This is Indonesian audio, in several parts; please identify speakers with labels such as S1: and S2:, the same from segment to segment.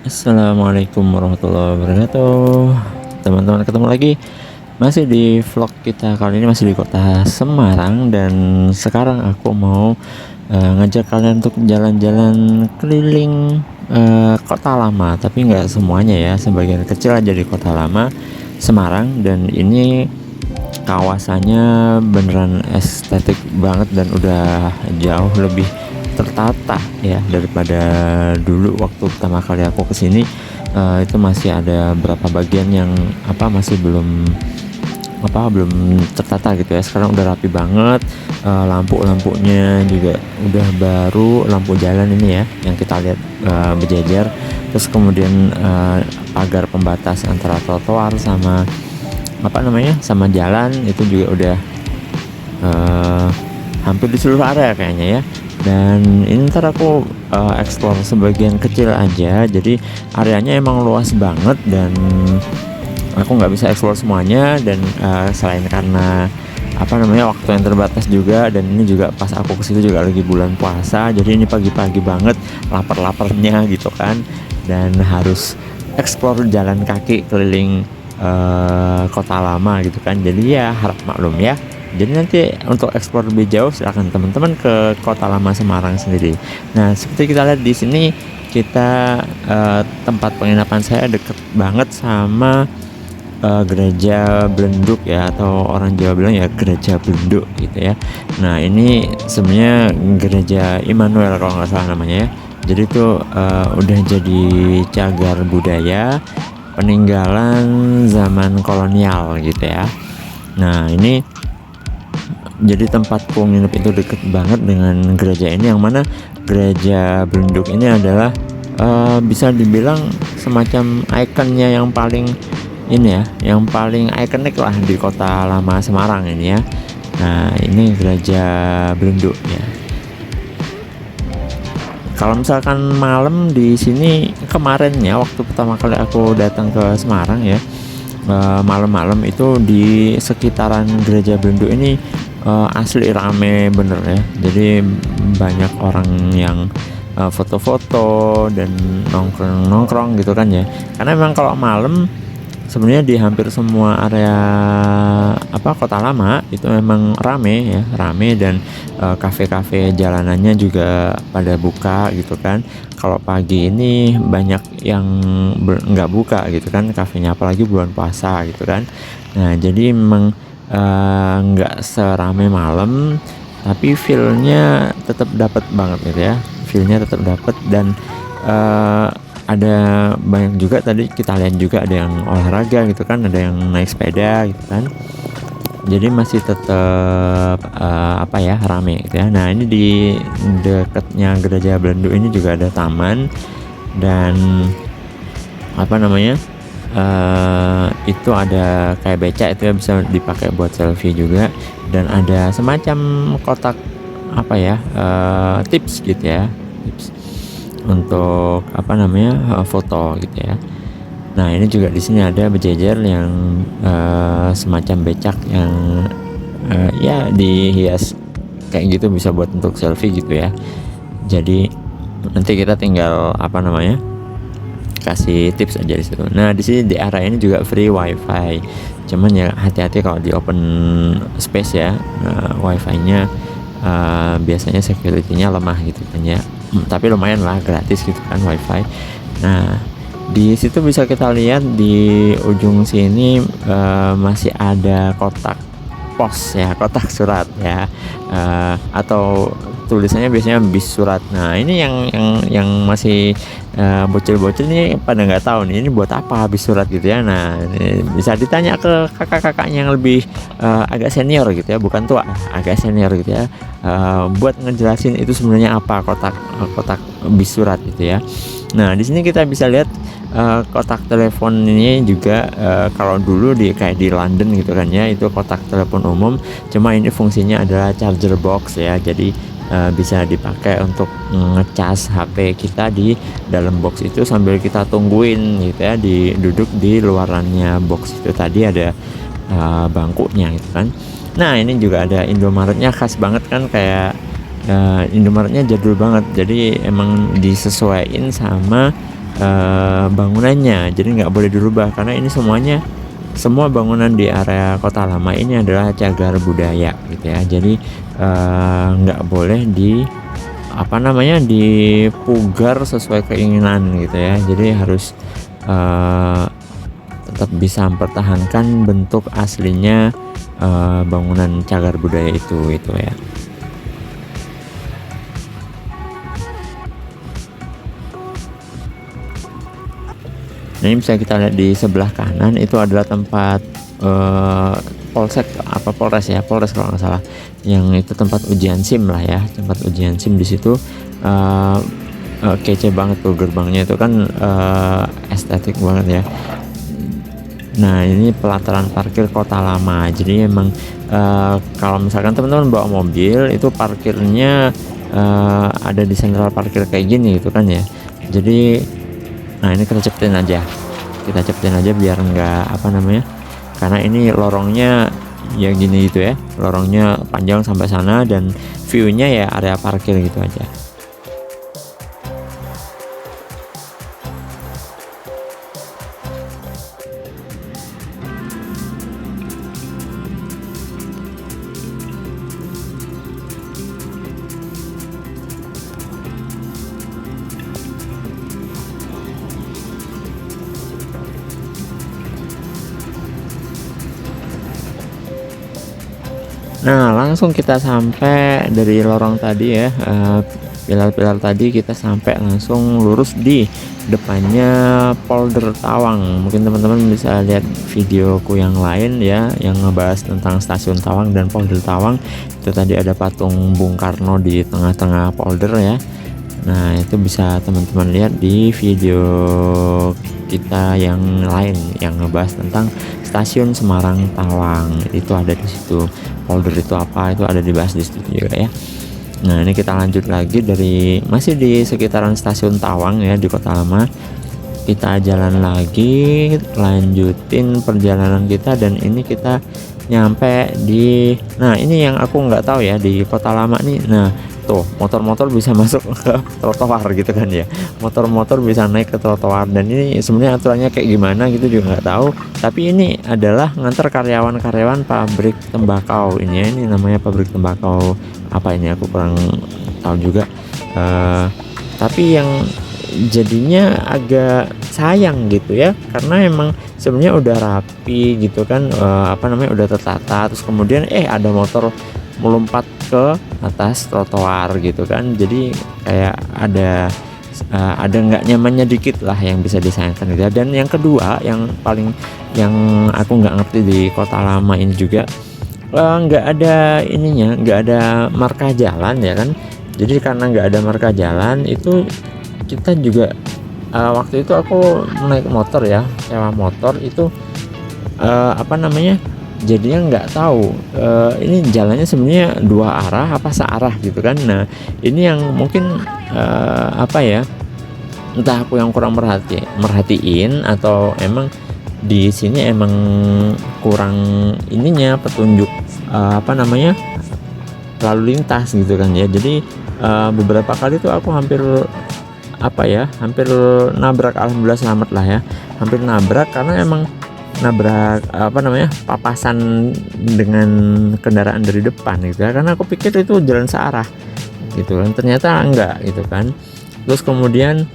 S1: Assalamualaikum warahmatullahi wabarakatuh. Teman-teman, ketemu lagi masih di vlog kita. Kali ini masih di kota Semarang, dan sekarang aku mau ngajak kalian untuk jalan-jalan keliling kota lama, tapi nggak semuanya ya, sebagian kecil aja di kota lama Semarang. Dan ini kawasannya beneran estetik banget dan udah jauh lebih tertata ya daripada dulu waktu pertama kali aku kesini. Itu masih ada beberapa bagian yang masih belum tertata gitu ya. Sekarang udah rapi banget, lampu-lampunya juga udah baru, lampu jalan ini ya yang kita lihat berjejer. Terus kemudian pagar pembatas antara trotoar sama sama jalan itu juga udah hampir di seluruh area kayaknya ya. Dan ini ntar aku explore sebagian kecil aja, jadi areanya emang luas banget dan aku nggak bisa explore semuanya. Dan selain karena waktu yang terbatas juga, dan ini juga pas aku kesitu juga lagi bulan puasa, jadi ini pagi-pagi banget, lapar-laparnya gitu kan, dan harus explore jalan kaki keliling kota lama gitu kan. Jadi ya harap maklum ya. Jadi nanti untuk explore lebih jauh silakan teman-teman ke kota lama Semarang sendiri. Nah, seperti kita lihat di sini, kita tempat penginapan saya deket banget sama gereja Belenduk ya, atau orang Jawa bilang ya gereja Belenduk gitu ya. Nah, ini sebenarnya gereja Immanuel kalau nggak salah namanya ya. Jadi itu udah jadi cagar budaya peninggalan zaman kolonial gitu ya. Nah, ini jadi tempatku nginep itu deket banget dengan gereja ini, yang mana gereja Belenduk ini adalah bisa dibilang semacam ikonnya yang paling ini ya, yang paling ikonik lah di kota lama Semarang ini ya. Nah, ini gereja Belenduk ya. Kalau misalkan malam di sini kemarin ya, waktu pertama kali aku datang ke Semarang ya, malam-malam itu di sekitaran gereja Belenduk ini asli rame bener ya. Jadi banyak orang yang foto-foto dan nongkrong gitu kan ya. Karena memang kalau malam sebenarnya di hampir semua area kota lama itu memang rame, dan kafe-kafe jalanannya juga pada buka gitu kan. Kalau pagi ini banyak yang nggak buka gitu kan kafenya, apalagi bulan puasa gitu kan. Nah, jadi memang nggak serame malam, tapi feelnya tetap dapat banget gitu ya. Feelnya tetap dapat, dan ada banyak juga, tadi kita lihat juga ada yang olahraga gitu kan, ada yang naik sepeda gitu kan. Jadi masih tetap rame gitu ya. Nah, ini di dekatnya gereja Belenduk ini juga ada taman, dan itu ada kayak beca itu ya, bisa dipakai buat selfie juga. Dan ada semacam kotak tips gitu ya, tips untuk foto gitu ya. Nah, ini juga di sini ada berjejer yang semacam becak yang ya dihias kayak gitu, bisa buat untuk selfie gitu ya. Jadi nanti kita tinggal kasih tips aja di situ. Nah, di sini di area ini juga free wifi. Cuman ya hati-hati kalau di open space ya, wifi-nya biasanya security-nya lemah gitu kan ya. Tapi lumayan lah, gratis gitu kan wifi. Nah, di situ bisa kita lihat di ujung sini masih ada kotak pos ya, kotak surat ya, atau tulisannya biasanya bis surat. Nah, ini yang masih bocil-bocil nih pada nggak tahu nih ini buat apa bis surat gitu ya. Nah, ini bisa ditanya ke kakak-kakaknya yang lebih agak senior gitu ya, bukan tua, agak senior gitu ya, buat ngejelasin itu sebenarnya apa kotak bis surat gitu ya. Nah, di sini kita bisa lihat kotak telepon ini juga, kalau dulu kayak di London gitu kan ya, itu kotak telepon umum. Cuma ini fungsinya adalah charger box ya, jadi bisa dipakai untuk ngecas HP kita di dalam box itu sambil kita tungguin gitu ya, duduk di luarannya box itu. Tadi ada bangkunya gitu kan. Nah, ini juga ada Indomaretnya, khas banget kan, kayak Indomaretnya jadul banget, jadi emang disesuaikan sama bangunannya, jadi nggak boleh dirubah karena ini semua bangunan di area Kota Lama ini adalah cagar budaya gitu ya. Jadi nggak boleh dipugar sesuai keinginan gitu ya. Jadi harus tetap bisa mempertahankan bentuk aslinya bangunan cagar budaya itu ya. Nah, ini bisa kita lihat di sebelah kanan itu adalah tempat polsek Polres kalau nggak salah, yang itu tempat ujian SIM lah ya, tempat ujian SIM di situ. Kece banget tuh gerbangnya itu kan, estetik banget ya. Nah, ini pelataran parkir Kota Lama. Jadi emang kalau misalkan teman-teman bawa mobil itu parkirnya ada di sentral parkir kayak gini gitu kan ya. Jadi nah, ini kita cepetin aja biar nggak karena ini lorongnya ya gini gitu ya, lorongnya panjang sampai sana dan view-nya ya area parkir gitu aja. Nah, langsung kita sampai dari lorong tadi ya, pilar-pilar tadi kita sampai langsung lurus di depannya Polder Tawang. Mungkin teman-teman bisa lihat videoku yang lain ya, yang ngebahas tentang stasiun Tawang dan Polder Tawang. Itu tadi ada patung Bung Karno di tengah-tengah polder ya. Nah, itu bisa teman-teman lihat di video kita yang lain yang ngebahas tentang stasiun Semarang Tawang. Itu ada di situ. Polder itu apa, itu ada dibahas di situ juga ya. Nah, ini kita lanjut lagi masih di sekitaran stasiun Tawang ya, di Kota Lama. Kita jalan lagi, lanjutin perjalanan kita, dan ini kita nyampe nah ini yang aku nggak tahu ya di Kota Lama nih. Nah, tuh motor-motor bisa masuk ke trotoar gitu kan ya, motor-motor bisa naik ke trotoar, dan ini sebenarnya aturannya kayak gimana gitu juga nggak tahu. Tapi ini adalah ngantar karyawan-karyawan pabrik tembakau ini ya, ini namanya pabrik tembakau apa ini, aku kurang tahu juga. Tapi yang jadinya agak sayang gitu ya, karena emang sebenarnya udah rapi gitu kan, udah tertata, terus kemudian ada motor melompat ke atas trotoar gitu kan. Jadi kayak ada nggak nyamannya dikit lah yang bisa disayangkan gitu. Dan yang kedua yang aku nggak ngerti di Kota Lama ini juga, nggak ada nggak ada marka jalan ya kan. Jadi karena nggak ada marka jalan itu, kita juga waktu itu aku naik motor ya, sewa motor itu jadinya nggak tahu ini jalannya sebenarnya dua arah apa searah gitu kan. Nah, ini yang mungkin entah aku yang kurang merhatiin atau emang di sini emang kurang petunjuk lalu lintas gitu kan ya. Jadi beberapa kali tuh aku hampir nabrak, alhamdulillah selamat lah ya, hampir nabrak karena emang nabrak papasan dengan kendaraan dari depan gitu ya, karena aku pikir itu jalan searah gitu kan, ternyata enggak gitu kan. Terus kemudian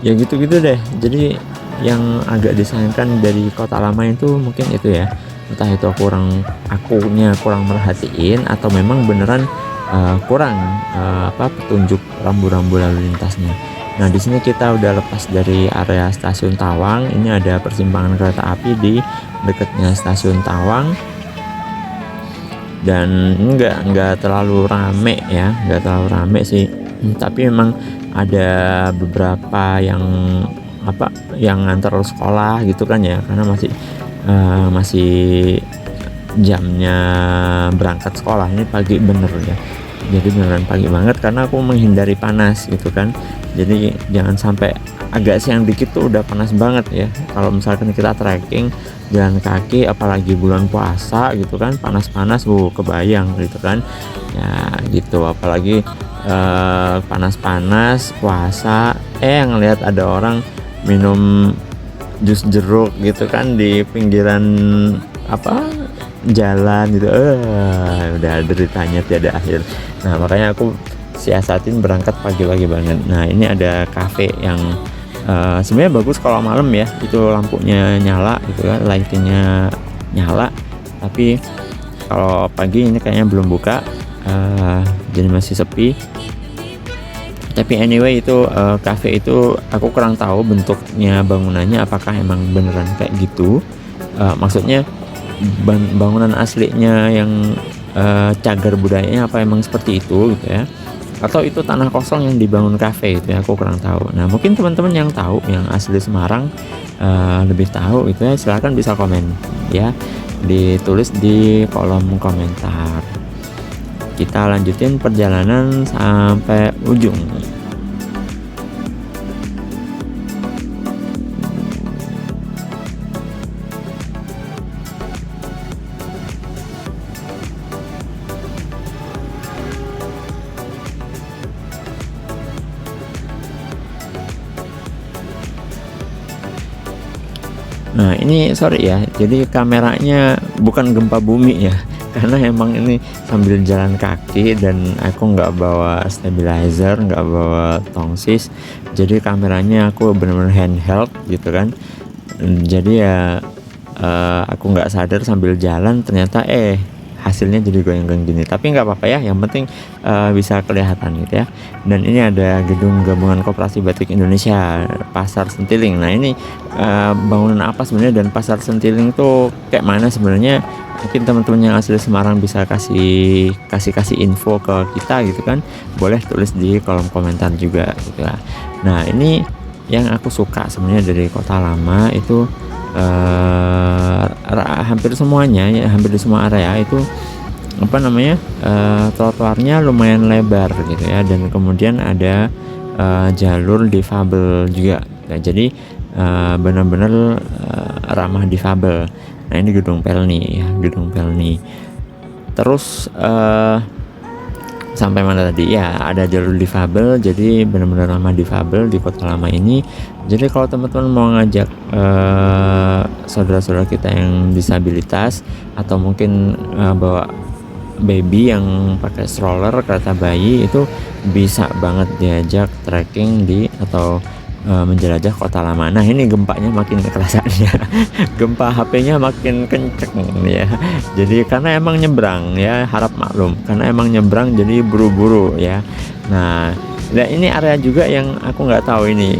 S1: ya gitu-gitu deh. Jadi yang agak disayangkan dari Kota Lama itu mungkin itu ya, entah itu akunya kurang merhatiin atau memang beneran kurang petunjuk rambu-rambu lalu lintasnya. Nah, di sini kita udah lepas dari area stasiun Tawang. Ini ada persimpangan kereta api di dekatnya stasiun Tawang, dan nggak terlalu rame ya, nggak terlalu rame sih. Tapi memang ada beberapa yang ngantar sekolah gitu kan ya, karena masih jamnya berangkat sekolah. Ini pagi bener ya, jadi beneran pagi banget karena aku menghindari panas gitu kan. Jadi jangan sampai agak siang dikit tuh udah panas banget ya. Kalau misalkan kita trekking jalan kaki apalagi bulan puasa gitu kan, panas-panas kebayang gitu kan ya gitu. Apalagi panas-panas puasa, ngelihat ada orang minum jus jeruk gitu kan di pinggiran apa jalan gitu, udah deritanya tiada akhir. Nah makanya aku siasatin berangkat pagi-pagi banget. Nah ini ada cafe yang sebenarnya bagus kalau malam ya, itu lampunya nyala gitu kan, lightingnya nyala, tapi kalau pagi ini kayaknya belum buka, jadi masih sepi. Tapi anyway itu cafe itu aku kurang tahu bentuknya bangunannya apakah emang beneran kayak gitu, maksudnya bangunan aslinya yang cagar budayanya apa emang seperti itu gitu ya, atau itu tanah kosong yang dibangun cafe itu ya, aku kurang tahu. Nah mungkin teman-teman yang tahu yang asli Semarang lebih tahu itu ya, silahkan bisa komen ya, ditulis di kolom komentar. Kita lanjutin perjalanan sampai ujung. Nah ini sorry ya, jadi kameranya bukan gempa bumi ya, karena emang ini sambil jalan kaki dan aku nggak bawa stabilizer, nggak bawa tongsis, jadi kameranya aku bener-bener handheld gitu kan. Jadi ya aku nggak sadar sambil jalan ternyata hasilnya jadi goyang-goyang gini, tapi nggak apa-apa ya, yang penting bisa kelihatan gitu ya. Dan ini ada gedung gabungan Koperasi Batik Indonesia Pasar Sentiling. Nah ini bangunan apa sebenarnya dan Pasar Sentiling tuh kayak mana sebenarnya, mungkin teman-teman yang asli Semarang bisa kasih info ke kita gitu kan, boleh tulis di kolom komentar juga gitu ya. Nah ini yang aku suka sebenarnya dari Kota Lama itu hampir semuanya ya, hampir di semua area itu apa namanya, trotoarnya lumayan lebar gitu ya, dan kemudian ada jalur difabel juga. Nah, jadi benar-benar ramah difabel. Nah ini gedung Pelni ya, gedung Pelni. Terus sampai mana tadi ya, ada jalur difabel, jadi benar-benar ramah difabel di Kota Lama ini. Jadi kalau teman-teman mau ngajak saudara-saudara kita yang disabilitas atau mungkin bawa baby yang pakai stroller, kereta bayi, itu bisa banget diajak trekking di atau menjelajah Kota Lama. Nah ini gempanya makin kerasa ya, gempa HP-nya makin kenceng ya. Jadi karena emang nyebrang ya, harap maklum, karena emang nyebrang jadi buru-buru ya. Nah ini area juga yang aku nggak tahu ini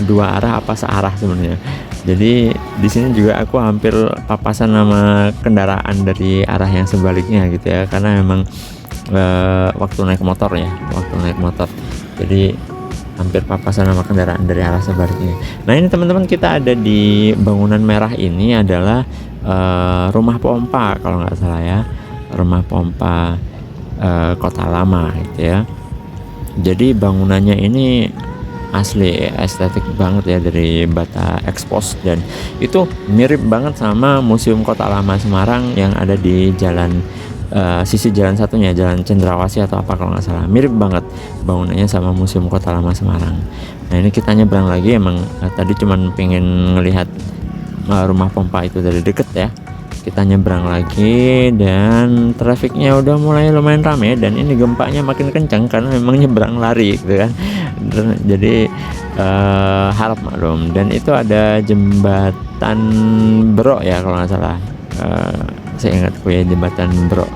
S1: dua arah apa searah sebenarnya. Jadi di sini juga aku hampir papasan sama kendaraan dari arah yang sebaliknya gitu ya, karena memang waktu naik motor ya, jadi hampir papasan sama kendaraan dari arah sebaliknya. Nah ini teman-teman, kita ada di bangunan merah ini adalah rumah pompa kalau nggak salah ya, rumah pompa Kota Lama gitu ya. Jadi bangunannya ini asli estetik banget ya, dari bata ekspos, dan itu mirip banget sama Museum Kota Lama Semarang yang ada di jalan sisi jalan satunya, Jalan Cendrawasih atau apa kalau nggak salah. Mirip banget bangunannya sama Museum Kota Lama Semarang. Nah ini kita nyebrang lagi, emang tadi cuman pengen ngelihat rumah pompa itu dari deket ya. Kita nyebrang lagi dan trafiknya udah mulai lumayan rame, dan ini gempanya makin kencang karena memang nyebrang lari gitu kan. Jadi harap maklum. Dan itu ada jembatan Bro ya kalau nggak salah, saya ingatku ya, jembatan Bro,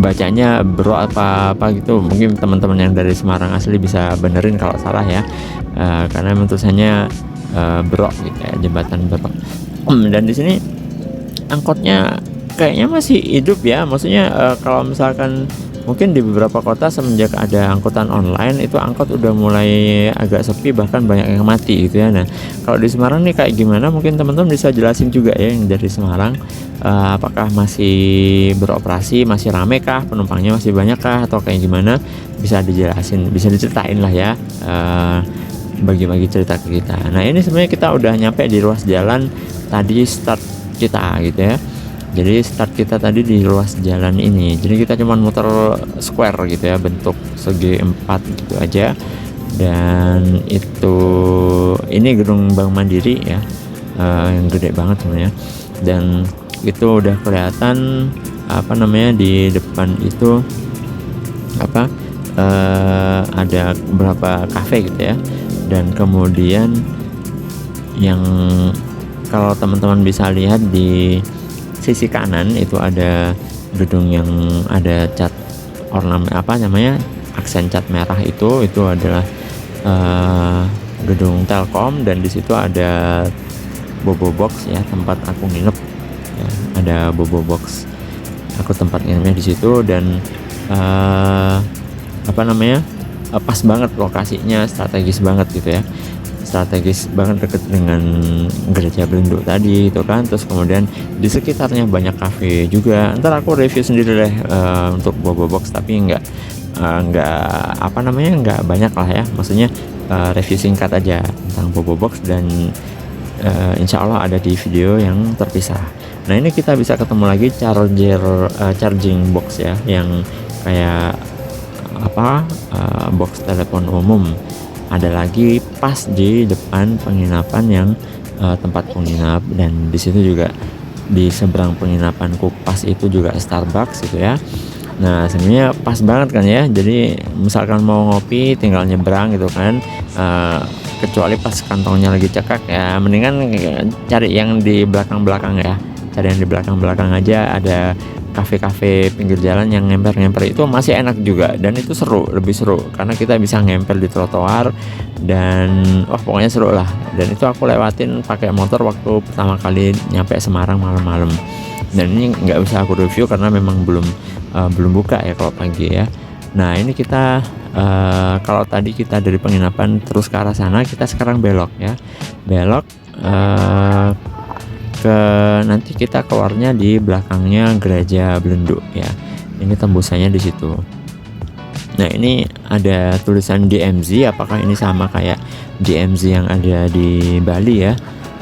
S1: bacanya Bro apa gitu, mungkin teman-teman yang dari Semarang asli bisa benerin kalau salah ya, karena memang tulisannya Bro gitu ya, jembatan Bro. Dan di sini angkotnya kayaknya masih hidup ya, maksudnya kalau misalkan mungkin di beberapa kota semenjak ada angkutan online itu angkot udah mulai agak sepi, bahkan banyak yang mati gitu ya. Nah kalau di Semarang nih kayak gimana, mungkin teman-teman bisa jelasin juga ya yang dari Semarang, apakah masih beroperasi, masih rame kah, penumpangnya masih banyak kah, atau kayak gimana, bisa dijelasin, bisa diceritain lah ya, bagi-bagi cerita ke kita. Nah ini sebenarnya kita udah nyampe di ruas jalan tadi start kita gitu ya. Jadi start kita tadi di ruas jalan ini, jadi kita cuma muter square gitu ya, bentuk segi 4 gitu aja. Dan itu ini gedung Bank Mandiri ya, yang gede banget sebenarnya. Dan itu udah kelihatan apa namanya, di depan itu apa, ada beberapa kafe gitu ya. Dan kemudian yang kalau teman-teman bisa lihat di sisi kanan itu ada gedung yang ada cat ornamen apa namanya, aksen cat merah, itu adalah gedung Telkom. Dan di situ ada Bobo Box ya, tempat aku nginep ya, ada Bobo Box, aku tempat nginepnya di situ. Dan apa namanya, pas banget lokasinya, strategis banget gitu ya, strategis banget deket dengan gereja Belenduk tadi itu kan. Terus kemudian di sekitarnya banyak kafe juga. Ntar aku review sendiri deh untuk Bobo Box, tapi nggak apa namanya, nggak banyak lah ya, maksudnya review singkat aja tentang Bobo Box. Dan insya Allah ada di video yang terpisah. Nah ini kita bisa ketemu lagi charging box ya, yang kayak apa, box telepon umum. Ada lagi pas di depan penginapan yang tempat penginap. Dan di situ juga di seberang penginapanku pas itu juga Starbucks gitu ya. Nah sebenarnya pas banget kan ya, jadi misalkan mau ngopi tinggal nyebrang gitu kan. Kecuali pas kantongnya lagi cekak ya, mendingan cari yang di belakang-belakang ya, cari yang di belakang-belakang aja. Ada kafe-kafe pinggir jalan yang ngemper-ngemper, itu masih enak juga. Dan itu seru, lebih seru karena kita bisa ngempel di trotoar. Dan pokoknya seru lah. Dan itu aku lewatin pakai motor waktu pertama kali nyampe Semarang malam-malam. Dan ini nggak bisa aku review karena memang belum buka ya kalau pagi ya. Nah ini kita kalau tadi kita dari penginapan terus ke arah sana, kita sekarang belok ya, belok ke nanti kita keluarnya di belakangnya gereja Belenduk ya. Ini tembusannya di situ. Nah ini ada tulisan DMZ, apakah ini sama kayak DMZ yang ada di Bali ya,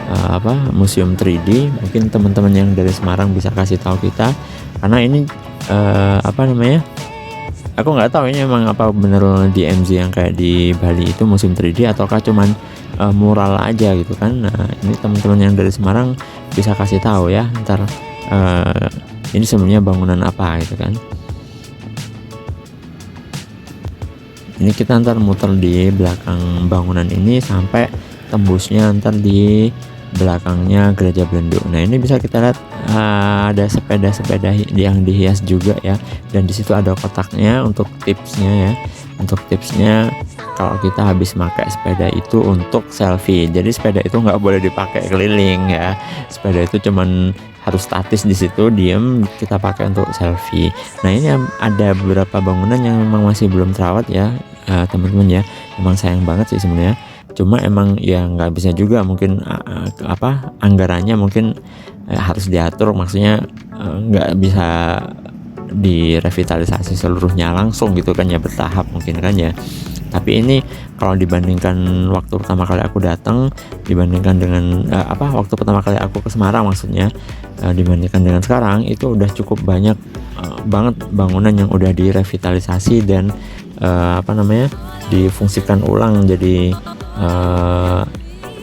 S1: apa museum 3D? Mungkin teman-teman yang dari Semarang bisa kasih tahu kita, karena ini apa namanya, aku nggak tahu ini emang apa bener DMZ yang kayak di Bali itu museum 3D ataukah cuman mural aja gitu kan. Nah ini teman-teman yang dari Semarang bisa kasih tahu ya ntar ini sebenarnya bangunan apa gitu kan. Ini kita ntar muter di belakang bangunan ini sampai tembusnya ntar di belakangnya gereja Belenduk. Nah ini bisa kita lihat ada sepeda-sepeda yang dihias juga ya. Dan di situ ada kotaknya untuk tipsnya ya. Untuk tipsnya kalau kita habis pakai sepeda itu untuk selfie. Jadi sepeda itu nggak boleh dipakai keliling ya. Sepeda itu cuman harus statis di situ, diem, kita pakai untuk selfie. Nah ini ada beberapa bangunan yang memang masih belum terawat ya teman-teman ya. Emang sayang banget sih sebenarnya. Cuma emang ya nggak bisa juga, mungkin apa anggarannya mungkin harus diatur, maksudnya nggak bisa direvitalisasi seluruhnya langsung gitu kan ya, bertahap mungkin kan ya. Tapi ini kalau dibandingkan waktu pertama kali aku datang, dibandingkan dengan waktu pertama kali aku ke Semarang maksudnya, dibandingkan dengan sekarang itu udah cukup banyak banget bangunan yang udah direvitalisasi dan difungsikan ulang jadi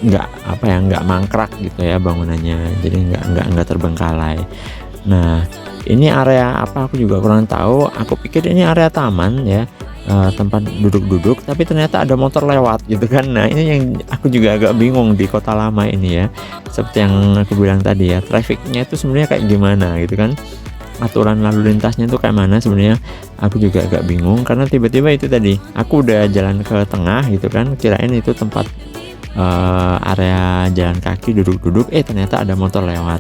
S1: nggak mangkrak gitu ya bangunannya, jadi nggak terbengkalai. Nah ini area apa aku juga kurang tahu, aku pikir ini area taman ya, tempat duduk-duduk, tapi ternyata ada motor lewat gitu kan. Nah ini yang aku juga agak bingung di kota lama ini ya, seperti yang aku bilang tadi ya, trafficnya itu sebenarnya kayak gimana gitu kan, aturan lalu lintasnya itu kayak mana sebenarnya. Aku juga agak bingung karena tiba-tiba itu tadi aku udah jalan ke tengah gitu kan, kirain itu tempat area jalan kaki duduk-duduk, ternyata ada motor lewat.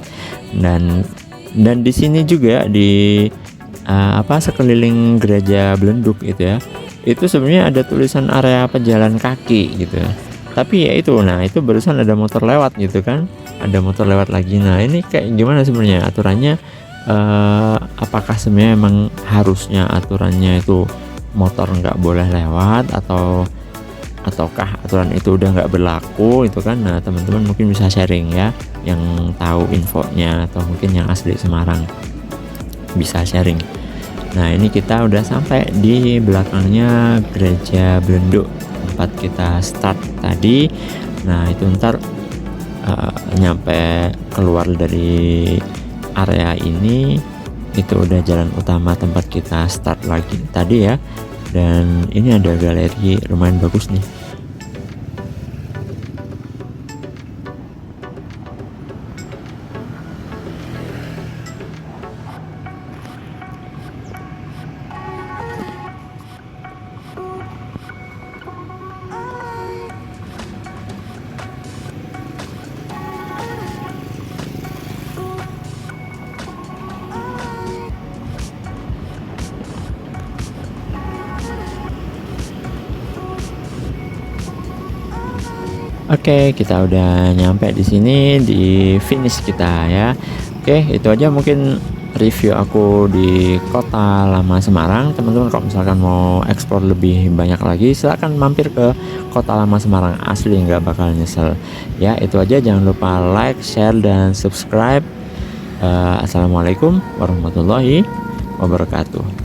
S1: Dan di sini juga di sekeliling gereja Belenduk itu ya, itu sebenarnya ada tulisan area pejalan kaki gitu ya. Tapi ya itu, nah itu barusan ada motor lewat gitu kan, ada motor lewat lagi. Nah ini kayak gimana sebenarnya aturannya? Apakah sebenarnya emang harusnya aturannya itu motor nggak boleh lewat, atau ataukah aturan itu udah nggak berlaku itu kan. Nah teman-teman mungkin bisa sharing ya, yang tahu infonya atau mungkin yang asli Semarang bisa sharing. Nah ini kita udah sampai di belakangnya gereja Belenduk tempat kita start tadi. Nah itu ntar nyampe keluar dari area ini itu udah jalan utama tempat kita start lagi tadi ya. Dan ini ada galeri lumayan bagus nih. Oke, kita udah nyampe di sini di finish kita ya. Oke, itu aja mungkin review aku di Kota Lama Semarang. Teman-teman kalau misalkan mau explore lebih banyak lagi, silahkan mampir ke Kota Lama Semarang, asli nggak bakal nyesel. Ya, itu aja, jangan lupa like, share, dan subscribe. Assalamualaikum warahmatullahi wabarakatuh.